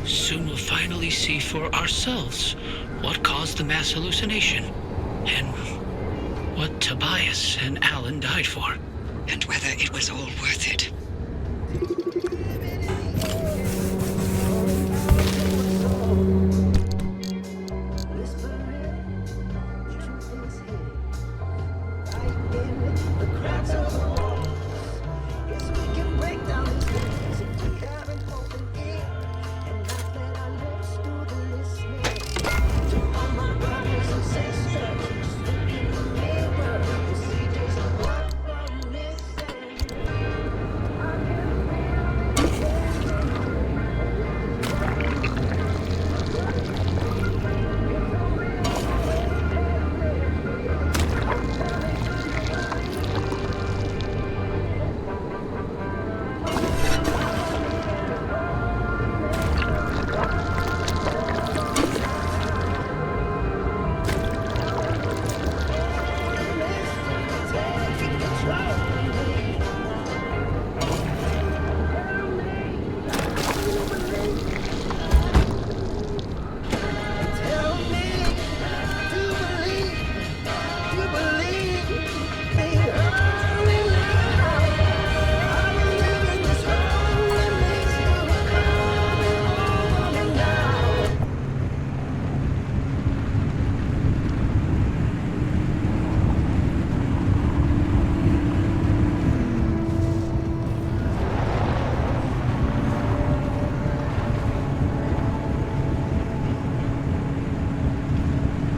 Soon we'll finally see for ourselves what caused the mass hallucination, and what Tobias and Alan died for. And whether it was all worth it.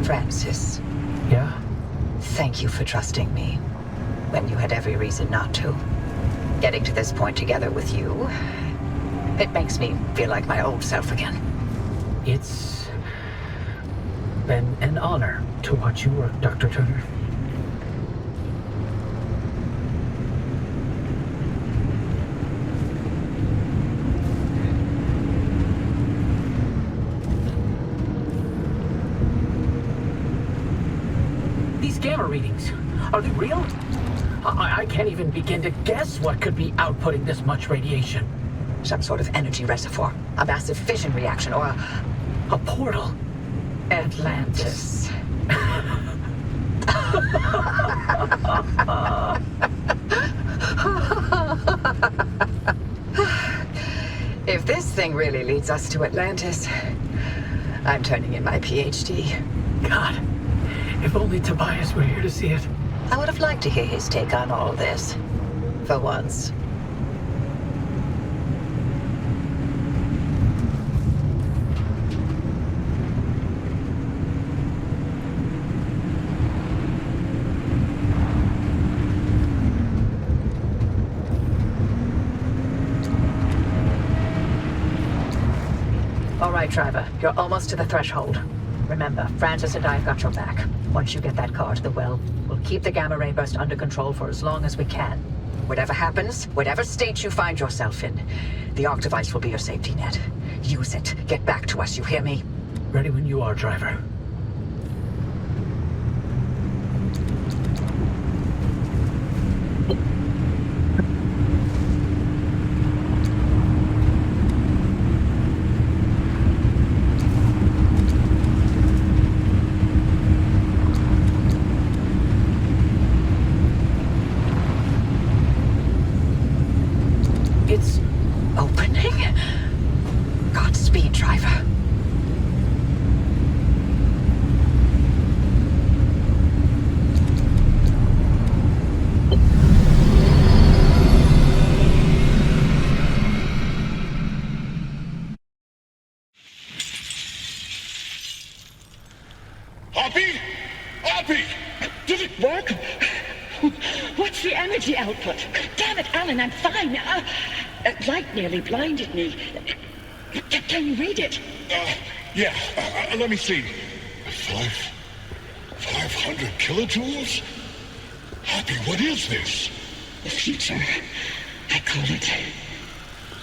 Francis. Yeah? Thank you for trusting me when you had every reason not to. Getting to this point together with you, it makes me feel like my old self again. It's been an honor to watch you work, Dr. Turner. These gamma readings, are they real? I can't even begin to guess what could be outputting this much radiation. Some sort of energy reservoir, a massive fission reaction, or a portal. Atlantis. If this thing really leads us to Atlantis, I'm turning in my PhD. God, if only Tobias were here to see it. I would have liked to hear his take on all this. For once. All right, Driver. You're almost to the threshold. Remember, Francis and I have got your back. Once you get that car to the well, we'll keep the gamma ray burst under control for as long as we can. Whatever happens, whatever state you find yourself in, the arc device will be your safety net. Use it. Get back to us, you hear me? Ready when you are, Driver. It's opening? Godspeed, Driver. Hoppy? Hoppy! Did it work? What's the energy output? Damn it, Alan, I'm fine. Light nearly blinded me. Can you read it? Yeah, let me see. 500 kilojoules? Hoppy, what is this? The future. I call it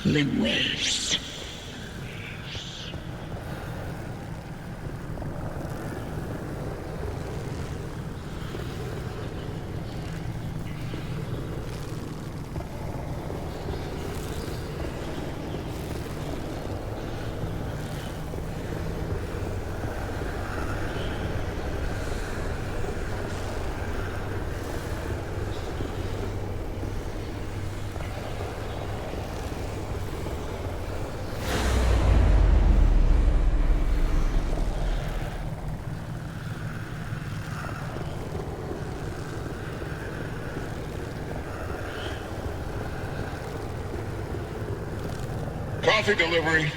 the waves. coffee delivery.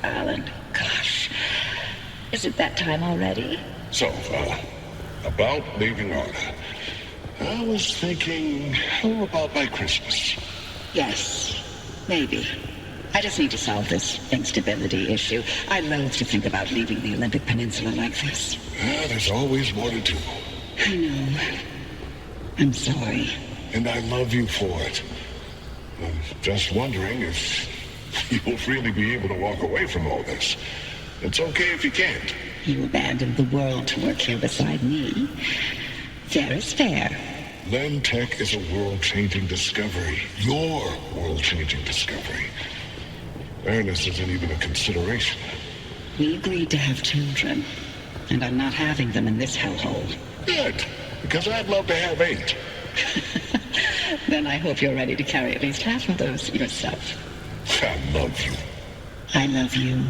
Alan, gosh. Is it that time already? So, about leaving Arda. I was thinking, how about by Christmas? Yes, maybe. I just need to solve this instability issue. I loathe to think about leaving the Olympic Peninsula like this. There's always more to do. I know. I'm sorry. And I love you for it. I'm just wondering if you'll really be able to walk away from all this. It's okay if you can't. You abandoned the world to work here beside me. Fair is fair. Len Tech is a world-changing discovery. Your world-changing discovery. Fairness isn't even a consideration. We agreed to have children, and I'm not having them in this hellhole. Good, because I'd love to have 8. Then I hope you're ready to carry at least half of those yourself. I love you. I love you.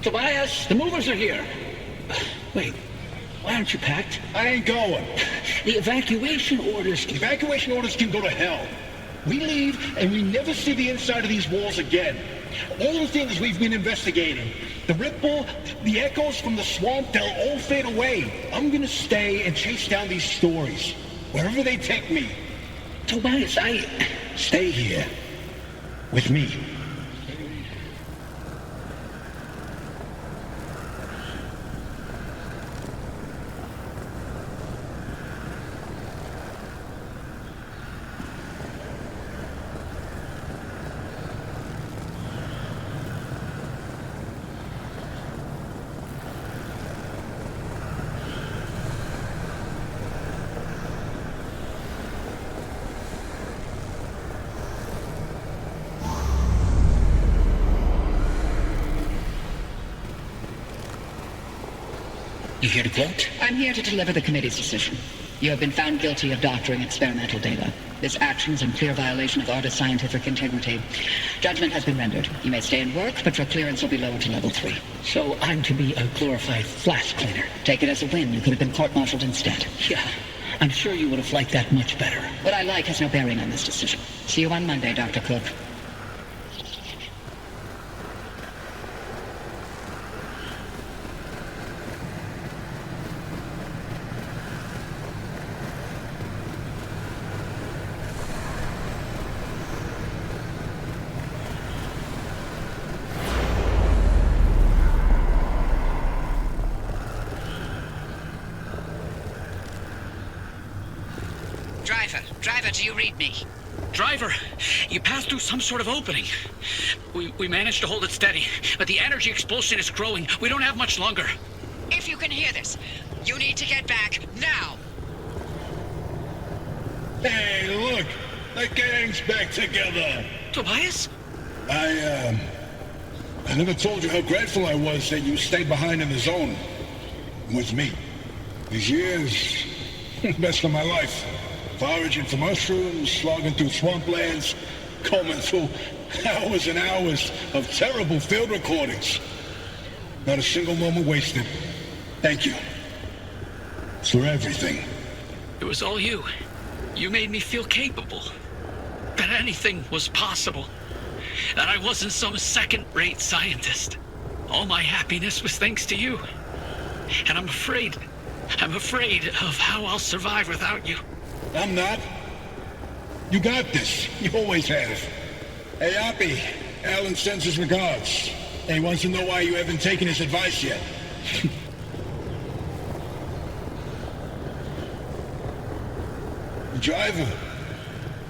Tobias, the movers are here. Wait, why aren't you packed? I ain't going. The evacuation orders. Evacuation orders can go to hell. We leave and we never see the inside of these walls again. All the things we've been investigating, the ripple, the echoes from the swamp, they'll all fade away. I'm gonna stay and chase down these stories, wherever they take me. Tobias, Stay here. With me. You here to quote? I'm here to deliver the committee's decision. You have been found guilty of doctoring experimental data. This action is in clear violation of Arda's scientific integrity. Judgment has been rendered. You may stay and work, but your clearance will be lowered to level 3. So I'm to be a glorified flash cleaner. Take it as a win. You could have been court-martialed instead. Yeah, I'm sure you would have liked that much better. What I like has no bearing on this decision. See you on Monday, Dr. Cook. Driver, do you read me? Driver, you passed through some sort of opening. We managed to hold it steady, but the energy expulsion is growing. We don't have much longer. If you can hear this, you need to get back now. Hey, look! The gang's back together! Tobias? I never told you how grateful I was that you stayed behind in the zone. With me. These years, best of my life. Foraging for mushrooms, slogging through swamplands, combing through hours and hours of terrible field recordings. Not a single moment wasted. Thank you. For everything. It was all you. You made me feel capable. That anything was possible. That I wasn't some second-rate scientist. All my happiness was thanks to you. And I'm afraid of how I'll survive without you. I'm not. You got this. You always have. Hey, Oppie, Alan sends his regards. And he wants to know why you haven't taken his advice yet. Driver,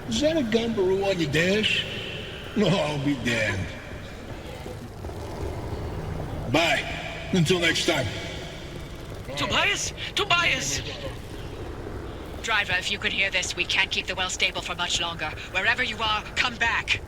is that a gumbaroo on your dash? No, I'll be damned. Bye. Until next time. Tobias? Tobias! Driver, if you could hear this, we can't keep the well stable for much longer. Wherever you are, come back.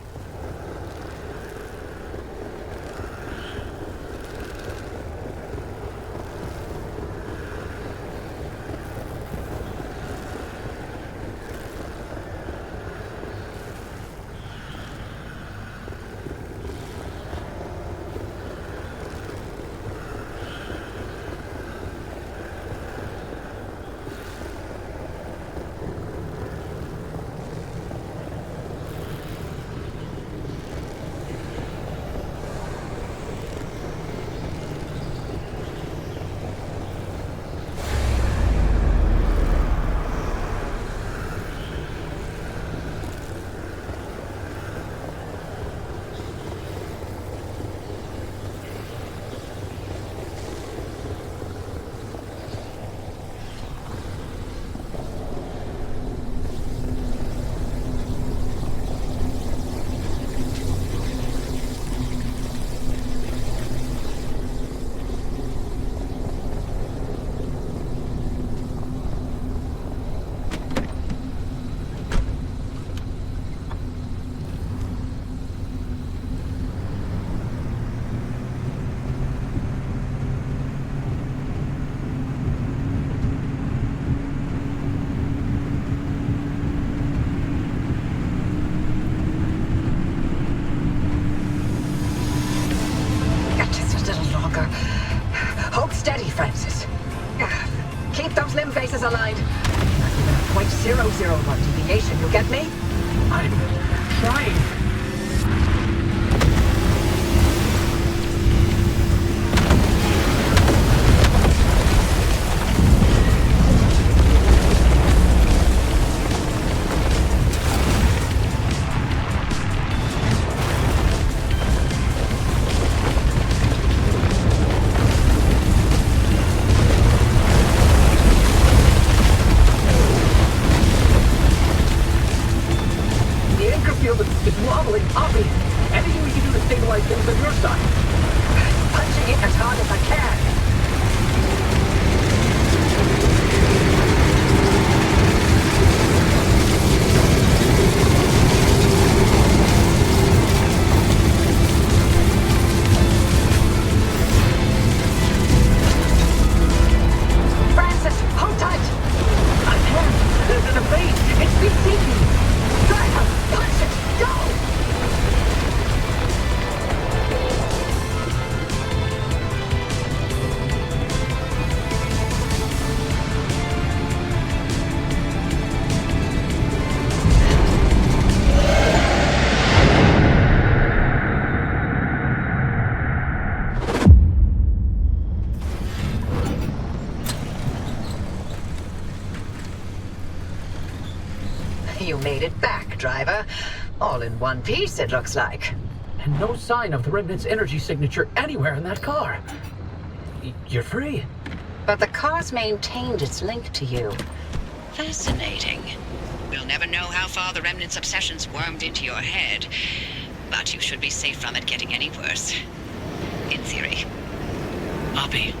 Hold steady, Francis. Keep those limb faces aligned. Not even a 0.001 deviation, you get me? I'm trying. It's wobbling, Oppie. Anything we can do to stabilize things on your side? Punching it as hard as I can. Francis, hold tight. I can't. The base, it's been sinking. Driver, punch it. Go! You made it back, driver. All in one piece, it looks like. And no sign of the Remnant's energy signature anywhere in that car. You're free. But the car's maintained its link to you. Fascinating. We'll never know how far the Remnant's obsessions wormed into your head, but you should be safe from it getting any worse. In theory. Oppie,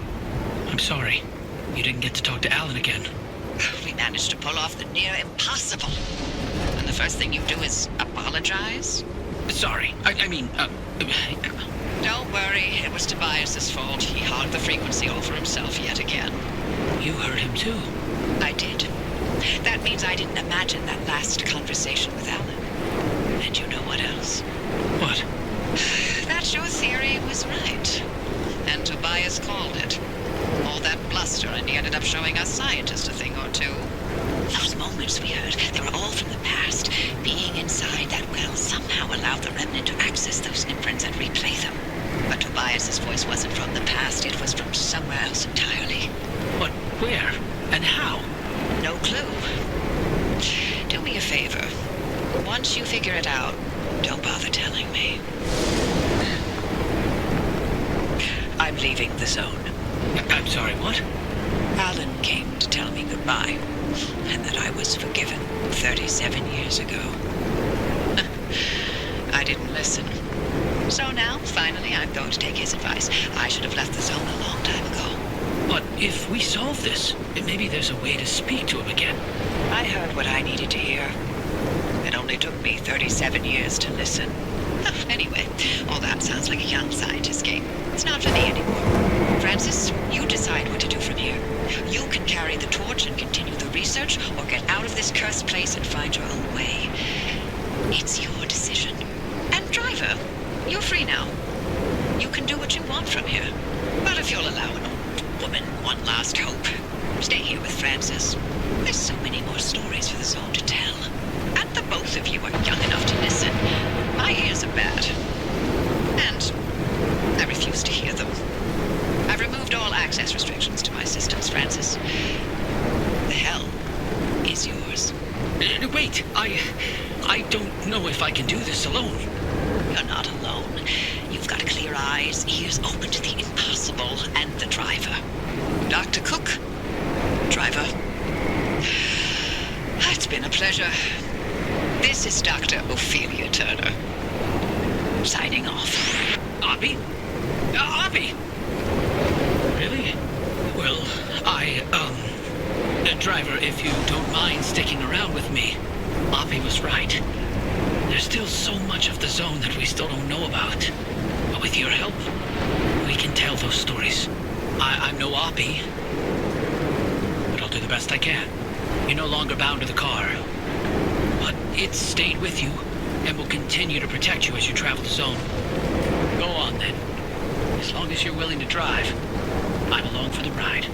I'm sorry. You didn't get to talk to Alan again. We managed to pull off the near impossible. And the first thing you do is apologize? Sorry. I mean, Don't worry, it was Tobias's fault. He hogged the frequency over himself yet again. you heard him too. I did. That means I didn't imagine that last conversation with Alan. And you know what else? What? That your theory was right. And Tobias called it. All that bluster, and he ended up showing us scientists a thing or two. Those moments rumors we heard, they were all from the past. Being inside that well somehow allowed the Remnant to access those imprints and replay them. But Tobias's voice wasn't from the past, it was from somewhere else entirely. But where? And how? No clue. Do me a favor. Once you figure it out, don't bother telling me. I'm leaving the zone. I'm sorry, what? Alan came to tell me goodbye, and that I was forgiven 37 years ago. I didn't listen. So now, finally, I'm going to take his advice. I should have left the zone a long time ago. But if we solve this, maybe there's a way to speak to him again. I heard what I needed to hear. It only took me 37 years to listen. Anyway, all that sounds like a young scientist game. It's not for me anymore. Francis, you decide what to do from here. You can carry the torch and continue the research, or get out of this cursed place and find your own way. It's your decision. And driver, you're free now. You can do what you want from here. But if you'll allow an old woman one last hope, stay here with Francis. There's so many more stories for the zone to tell. And the both of you are young enough to listen. My ears are bad. And I refuse to hear them. I've removed all access restrictions to my systems, Francis. The hell is yours. Wait, I don't know if I can do this alone. You're not alone. You've got clear eyes, ears open to the impossible, and the driver. Dr. Cook. Driver. It's been a pleasure. This is Dr. Ophelia Turner. Signing off. Oppie? Oppie! Really? Well, driver, if you don't mind sticking around with me, Oppie was right. There's still so much of the zone that we still don't know about. But with your help, we can tell those stories. I'm no Oppie, but I'll do the best I can. You're no longer bound to the car, but it's stayed with you and will continue to protect you as you travel the zone. Go on then. As long as you're willing to drive, I'm along for the ride.